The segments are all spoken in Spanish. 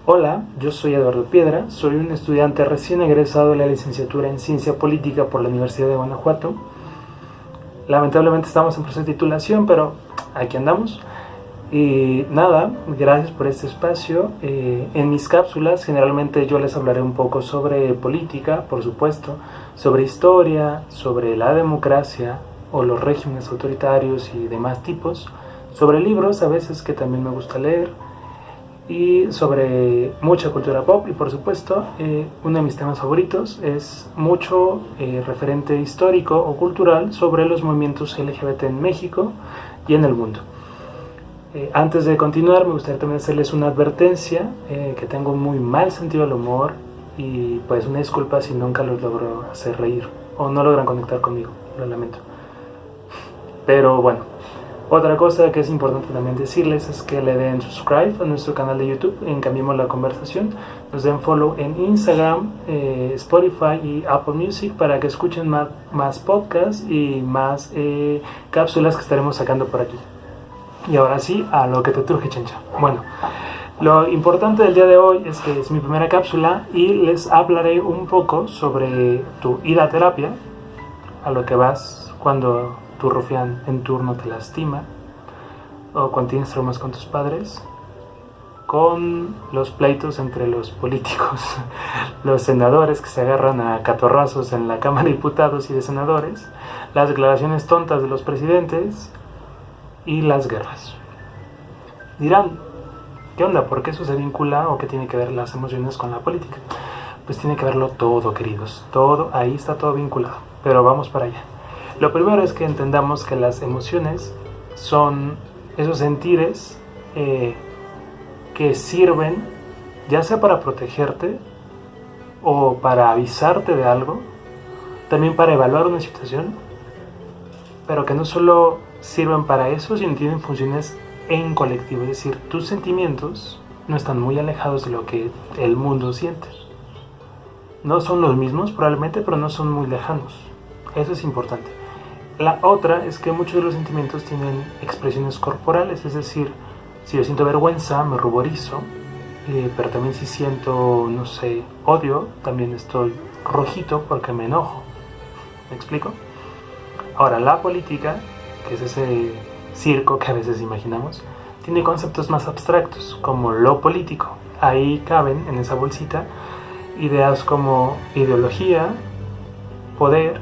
Hola, yo soy Eduardo Piedra, soy un estudiante recién egresado de la licenciatura en Ciencia Política por la Universidad de Guanajuato. Lamentablemente estamos en proceso de titulación, pero aquí andamos. Y nada, gracias por este espacio. En mis cápsulas generalmente yo les hablaré un poco sobre política, por supuesto, sobre historia, sobre la democracia o los regímenes autoritarios y demás tipos, sobre libros a veces que también me gusta leer, y sobre mucha cultura pop. Y por supuesto, uno de mis temas favoritos es mucho referente histórico o cultural sobre los movimientos LGBT en México y en el mundo. Antes de continuar, me gustaría también hacerles una advertencia, que tengo muy mal sentido del humor y pues una disculpa si nunca los logro hacer reír o no logran conectar conmigo, lo lamento. Pero bueno, otra cosa que es importante también decirles es que le den subscribe a nuestro canal de YouTube en Cambiemos la Conversación, nos den follow en Instagram, Spotify y Apple Music para que escuchen más podcasts y más cápsulas que estaremos sacando por aquí. Y ahora sí, a lo que te truje, chencha. Bueno, lo importante del día de hoy es que es mi primera cápsula y les hablaré un poco sobre tu ida a terapia, a lo que vas cuando tu rufián en turno te lastima, o cuando tienes traumas con tus padres, con los pleitos entre los políticos, los senadores que se agarran a catorrazos en la Cámara de Diputados y de Senadores, las declaraciones tontas de los presidentes y las guerras. Dirán, ¿qué onda? ¿Por qué eso se vincula o qué tiene que ver las emociones con la política? Pues tiene que verlo todo, queridos, todo, ahí está todo vinculado, pero vamos para allá. Lo primero es que entendamos que las emociones son esos sentires que sirven ya sea para protegerte o para avisarte de algo, también para evaluar una situación, pero que no solo sirven para eso, sino tienen funciones en colectivo. Es decir, tus sentimientos no están muy alejados de lo que el mundo siente. No son los mismos probablemente, pero no son muy lejanos. Eso es importante. La otra es que muchos de los sentimientos tienen expresiones corporales, es decir, si yo siento vergüenza, me ruborizo, pero también si siento, no sé, odio, también estoy rojito porque me enojo. ¿Me explico? Ahora, la política, que es ese circo que a veces imaginamos, tiene conceptos más abstractos, como lo político. Ahí caben, en esa bolsita, ideas como ideología, poder,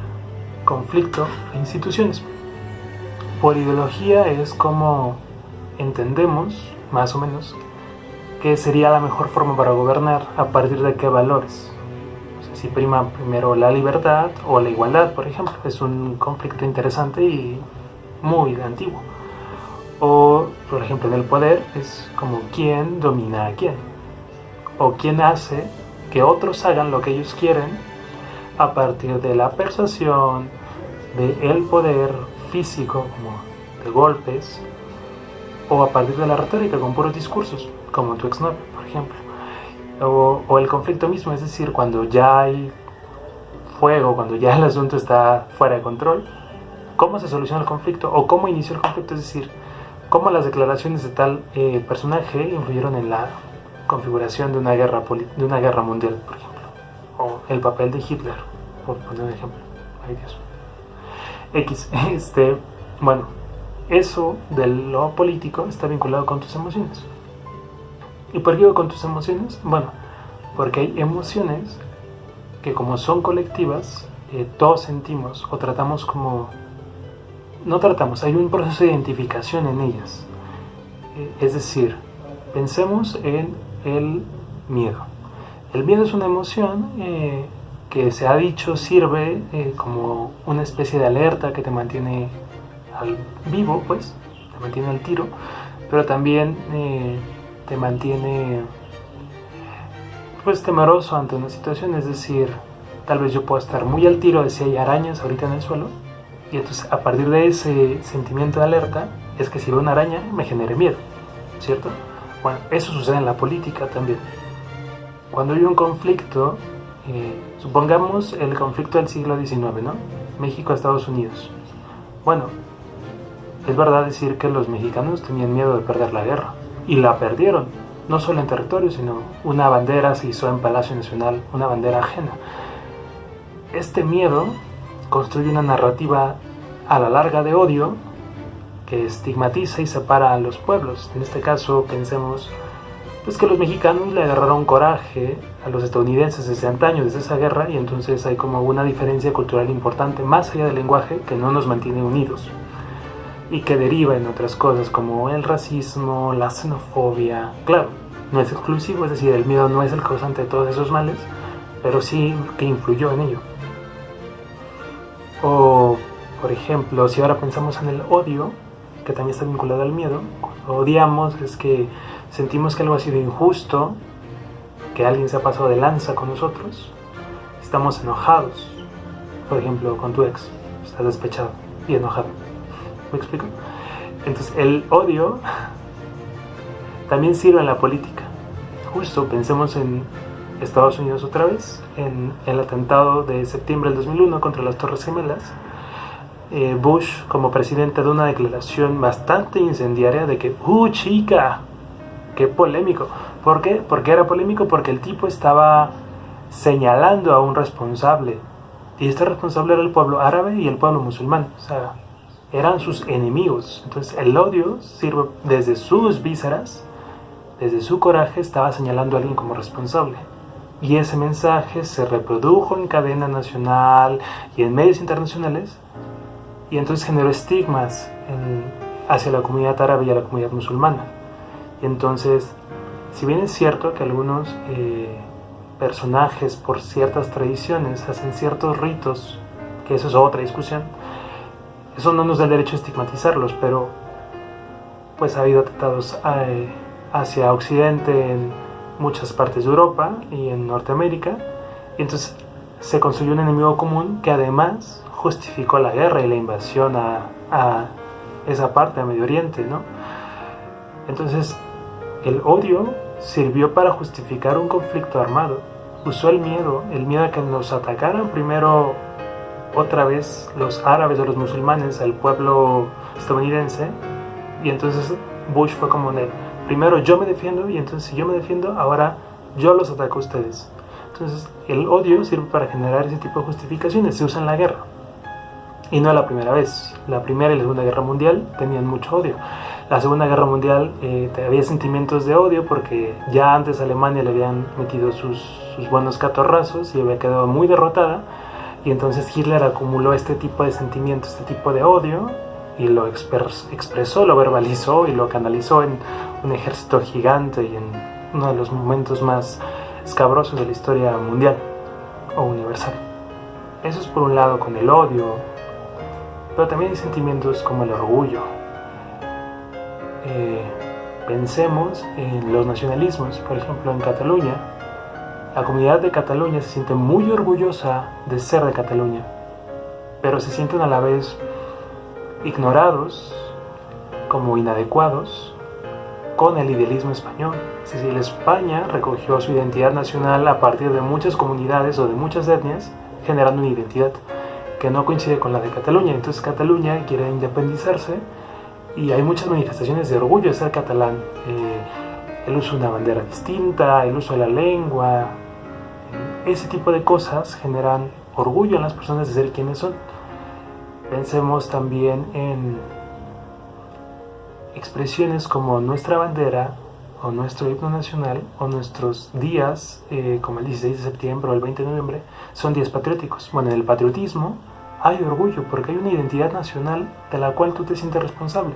conflicto e instituciones. Por ideología es como entendemos, más o menos, que sería la mejor forma para gobernar a partir de qué valores. O sea, si prima primero la libertad o la igualdad, por ejemplo. Es un conflicto interesante y muy antiguo. O, por ejemplo, en el poder es como quién domina a quién. O quién hace que otros hagan lo que ellos quieren a partir de la persuasión, del poder físico, como de golpes, o a partir de la retórica, con puros discursos, como tu exnovio, por ejemplo. O el conflicto mismo, es decir, cuando ya hay fuego, cuando ya el asunto está fuera de control, cómo se soluciona el conflicto o cómo inició el conflicto, es decir, cómo las declaraciones de tal personaje influyeron en la configuración de una guerra mundial, por ejemplo, o el papel de Hitler, por poner un ejemplo. Ay Dios. Bueno, eso de lo político está vinculado con tus emociones. ¿Y por qué digo con tus emociones? Bueno, porque hay emociones que, como son colectivas, todos sentimos o tratamos como... No tratamos, hay un proceso de identificación en ellas. Es decir, pensemos en el miedo. El miedo es una emoción que se ha dicho sirve como una especie de alerta que te mantiene al vivo, pues, te mantiene al tiro, pero también te mantiene pues temeroso ante una situación. Es decir, tal vez yo puedo estar muy al tiro de si hay arañas ahorita en el suelo, y entonces a partir de ese sentimiento de alerta es que si veo una araña me genere miedo, ¿cierto? Bueno, eso sucede en la política también. Cuando hay un conflicto, supongamos el conflicto del siglo XIX, ¿no? México-Estados Unidos. Bueno, es verdad decir que los mexicanos tenían miedo de perder la guerra, y la perdieron. no solo en territorio, sino una bandera se hizo en Palacio Nacional, una bandera ajena. Este miedo construye una narrativa a la larga de odio que estigmatiza y separa a los pueblos. En este caso pensemos pues que los mexicanos le agarraron coraje a los estadounidenses desde antaño, desde esa guerra, y entonces hay como una diferencia cultural importante más allá del lenguaje que no nos mantiene unidos y que deriva en otras cosas como el racismo, la xenofobia. Claro, no es exclusivo, es decir, el miedo no es el causante de todos esos males, pero sí que influyó en ello. O, por ejemplo, si ahora pensamos en el odio, que también está vinculado al miedo, cuando odiamos es que sentimos que algo ha sido injusto, que alguien se ha pasado de lanza con nosotros, estamos enojados, por ejemplo, con tu ex, estás despechado y enojado. ¿Me explico? Entonces, el odio también sirve en la política. Justo pensemos en Estados Unidos otra vez, en el atentado de septiembre del 2001 contra las Torres Gemelas. Bush, como presidente, da una declaración bastante incendiaria de que, chica, qué polémico. ¿Por qué? Porque era polémico porque el tipo estaba señalando a un responsable, y este responsable era el pueblo árabe y el pueblo musulmán, o sea, eran sus enemigos. Entonces el odio sirve desde sus vísceras, desde su coraje, estaba señalando a alguien como responsable. Y ese mensaje se reprodujo en cadena nacional y en medios internacionales, y entonces generó estigmas hacia la comunidad árabe y a la comunidad musulmana. Y entonces, si bien es cierto que algunos personajes por ciertas tradiciones hacen ciertos ritos, que eso es otra discusión, eso no nos da el derecho a estigmatizarlos, pero pues ha habido atentados hacia Occidente en muchas partes de Europa y en Norteamérica, y entonces se construyó un enemigo común que además justificó la guerra y la invasión a esa parte, a Medio Oriente, ¿no? Entonces, el odio sirvió para justificar un conflicto armado. Usó el miedo a que nos atacaran primero otra vez los árabes o los musulmanes al pueblo estadounidense, y entonces Bush fue como de, primero yo me defiendo, y entonces si yo me defiendo, ahora yo los ataco a ustedes. Entonces, el odio sirve para generar ese tipo de justificaciones, se usa en la guerra. Y no es la primera vez. La Primera y la Segunda Guerra Mundial tenían mucho odio. La Segunda Guerra Mundial había sentimientos de odio porque ya antes Alemania le habían metido sus buenos catorrazos y había quedado muy derrotada. Y entonces Hitler acumuló este tipo de sentimientos, este tipo de odio, y lo expresó, lo verbalizó y lo canalizó en un ejército gigante y en uno de los momentos más escabrosos de la historia mundial o universal. Eso es por un lado con el odio. Pero también hay sentimientos como el orgullo. Pensemos en los nacionalismos. Por ejemplo, en Cataluña, la comunidad de Cataluña se siente muy orgullosa de ser de Cataluña, pero se sienten a la vez ignorados, como inadecuados, con el idealismo español. Es decir, España recogió su identidad nacional a partir de muchas comunidades o de muchas etnias, generando una identidad que no coincide con la de Cataluña. Entonces Cataluña quiere independizarse y hay muchas manifestaciones de orgullo de ser catalán. El uso de una bandera distinta, el uso de la lengua, ese tipo de cosas generan orgullo en las personas de ser quienes son. Pensemos también en expresiones como nuestra bandera o nuestro himno nacional o nuestros días, como el 16 de septiembre o el 20 de noviembre, son días patrióticos. Bueno, en el patriotismo hay orgullo porque hay una identidad nacional de la cual tú te sientes responsable.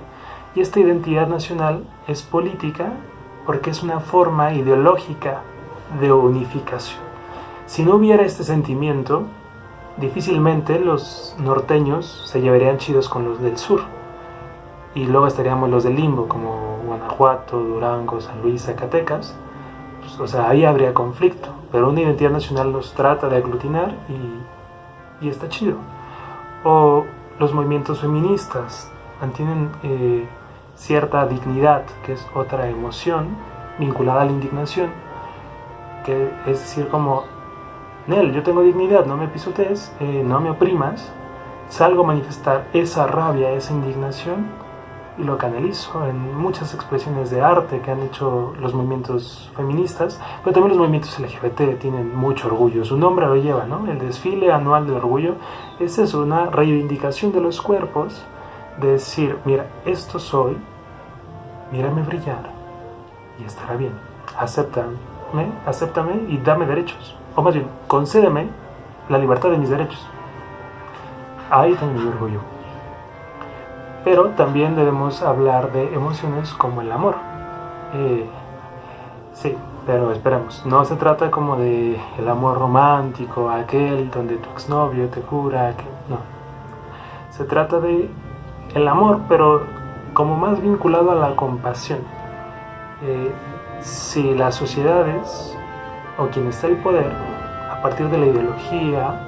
Y esta identidad nacional es política porque es una forma ideológica de unificación. Si no hubiera este sentimiento, difícilmente los norteños se llevarían chidos con los del sur. Y luego estaríamos los del limbo, como Guanajuato, Durango, San Luis, Zacatecas. Pues, o sea, ahí habría conflicto. Pero una identidad nacional nos trata de aglutinar y está chido. O los movimientos feministas mantienen cierta dignidad, que es otra emoción vinculada a la indignación, que es decir como, Nel, yo tengo dignidad, no me pisotees, no me oprimas, salgo a manifestar esa rabia, esa indignación, y lo canalizo en muchas expresiones de arte que han hecho los movimientos feministas, pero también los movimientos LGBT tienen mucho orgullo. Su nombre lo lleva, ¿no? El desfile anual del orgullo es eso, una reivindicación de los cuerpos, de decir, mira, esto soy, mírame brillar y estará bien. Acéptame y dame derechos. O más bien, concédeme la libertad de mis derechos. Ahí tengo mi orgullo. Pero también debemos hablar de emociones como el amor. Sí, pero esperemos. No se trata como de el amor romántico, aquel donde tu exnovio te jura que... No. Se trata de el amor, pero como más vinculado a la compasión. Si las sociedades o quien está en el poder, a partir de la ideología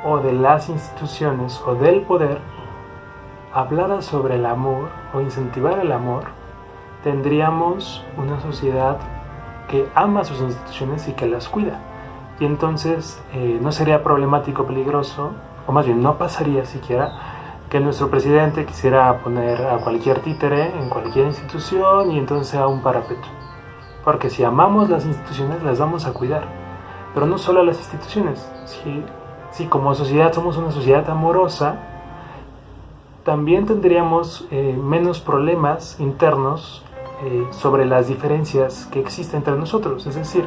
o de las instituciones o del poder, hablara sobre el amor o incentivar el amor, tendríamos una sociedad que ama sus instituciones y que las cuida. Y entonces no sería problemático, peligroso, o más bien no pasaría siquiera que nuestro presidente quisiera poner a cualquier títere en cualquier institución y entonces sea un parapeto. Porque si amamos las instituciones, las vamos a cuidar. Pero no solo a las instituciones. Si como sociedad somos una sociedad amorosa, también tendríamos menos problemas internos sobre las diferencias que existen entre nosotros. Es decir,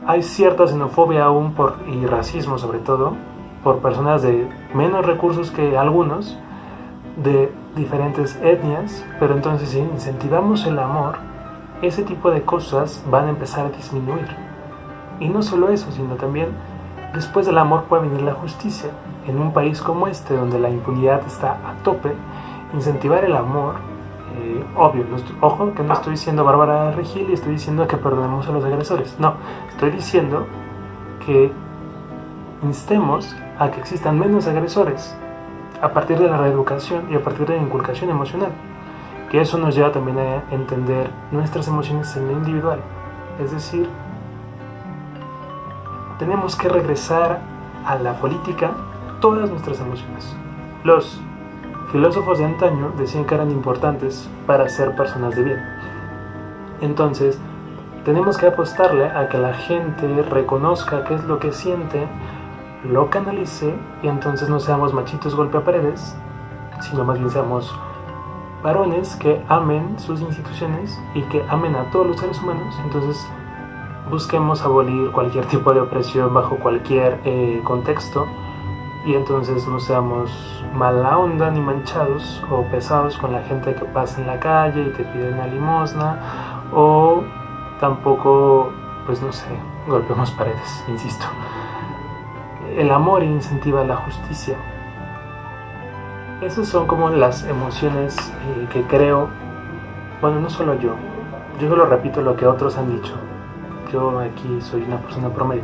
hay cierta xenofobia aún y racismo sobre todo, por personas de menos recursos que algunos, de diferentes etnias, pero entonces si incentivamos el amor, ese tipo de cosas van a empezar a disminuir. Y no solo eso, sino también después del amor puede venir la justicia. En un país como este, donde la impunidad está a tope, incentivar el amor, obvio, ojo que no estoy diciendo Bárbara Regil y estoy diciendo que perdonemos a los agresores. No, estoy diciendo que instemos a que existan menos agresores a partir de la reeducación y a partir de la inculcación emocional. Que eso nos lleva también a entender nuestras emociones en lo individual. Es decir, tenemos que regresar a la política todas nuestras emociones. Los filósofos de antaño decían que eran importantes para ser personas de bien. Entonces, tenemos que apostarle a que la gente reconozca qué es lo que siente, lo canalice y entonces no seamos machitos golpeaparedes, sino más bien seamos varones que amen sus instituciones y que amen a todos los seres humanos. Entonces busquemos abolir cualquier tipo de opresión bajo cualquier contexto y entonces no seamos mala onda ni manchados o pesados con la gente que pasa en la calle y te pide una limosna, o tampoco, pues no sé, golpeemos paredes, insisto. El amor incentiva la justicia. Esas son como las emociones que creo, bueno, no solo yo solo repito lo que otros han dicho. Yo aquí soy una persona promedio,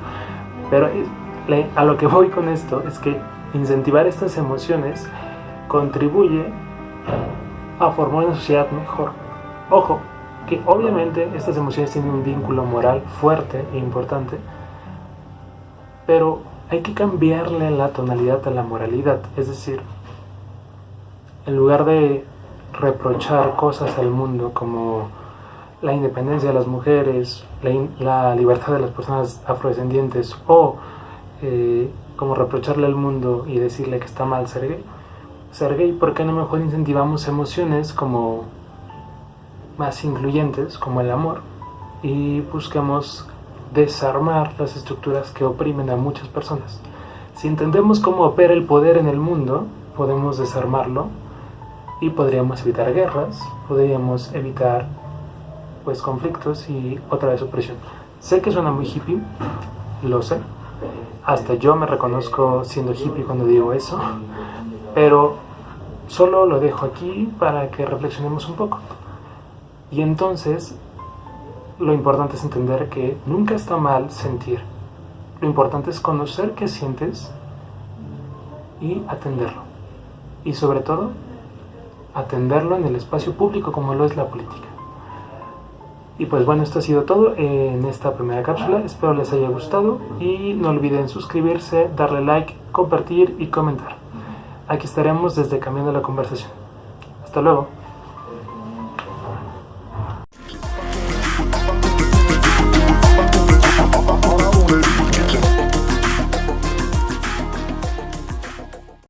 pero a lo que voy con esto es que incentivar estas emociones contribuye a formar una sociedad mejor. Ojo, que obviamente estas emociones tienen un vínculo moral fuerte e importante, pero hay que cambiarle la tonalidad a la moralidad. Es decir, en lugar de reprochar cosas al mundo como la independencia de las mujeres, la libertad de las personas afrodescendientes, o como reprocharle al mundo y decirle que está mal ser gay, ¿por qué no mejor incentivamos emociones como más incluyentes, como el amor, y busquemos desarmar las estructuras que oprimen a muchas personas? Si entendemos cómo opera el poder en el mundo, podemos desarmarlo y podríamos evitar guerras, podríamos evitar pues conflictos y otra vez opresión. Sé que suena muy hippie, lo sé, hasta yo me reconozco siendo hippie cuando digo eso, pero solo lo dejo aquí para que reflexionemos un poco. Y entonces lo importante es entender que nunca está mal sentir. Lo importante es conocer qué sientes y atenderlo. Y sobre todo, atenderlo en el espacio público como lo es la política. Y pues bueno, esto ha sido todo en esta primera cápsula. Espero les haya gustado y no olviden suscribirse, darle like, compartir y comentar. Aquí estaremos desde Cambiando la Conversación. Hasta luego.